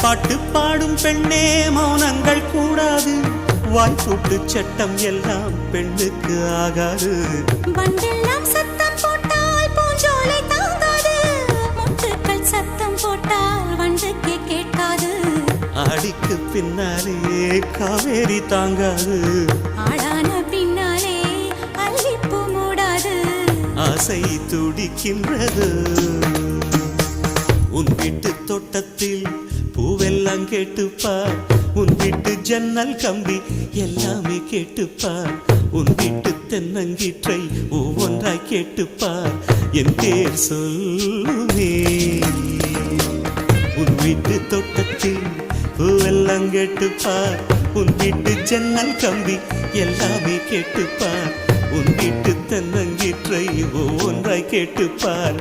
பாட்டு பாடும் பெண்ணே மௌனங்கள் கூடாது, வாய்ப்பூட்டு சட்டம் எல்லாம் பெண்ணுக்கு ஆகாது. வண்டெல்லாம் சத்தம் போட்டால் பூஞ்சோலை தாங்காது, முட்டுக்கள் சத்தம் போட்டால் வண்டுக்கே கேட்காது. ஆடிக்கு பின்னாலே காவேரி தாங்காது, ஆடான பின்னாலே அல்லிப்பூ மூடாது. ஆசை துடிக்கின்றது. உன் வீட்டு தோட்டத்தில் பூவெல்லாம் கேட்டுப்பார், உன் வீட்டு ஜன்னல் கம்பி எல்லாமே கேட்டுப்பார், உன் வீட்டு தென்னங்கீற்றை ஒவ்வொன்றாய் கேட்டுப்பார், என் பேர் சொல்லுமே. உன் வீட்டு தோட்டத்தில் பூவெல்லாம் கேட்டுப்பார், உன் வீட்டு ஜன்னல் கம்பி எல்லாமே கேட்டுப்பார், உன் வீட்டு தென்னங்கீற்றை ஒவ்வொன்றாய் கேட்டுப்பார்.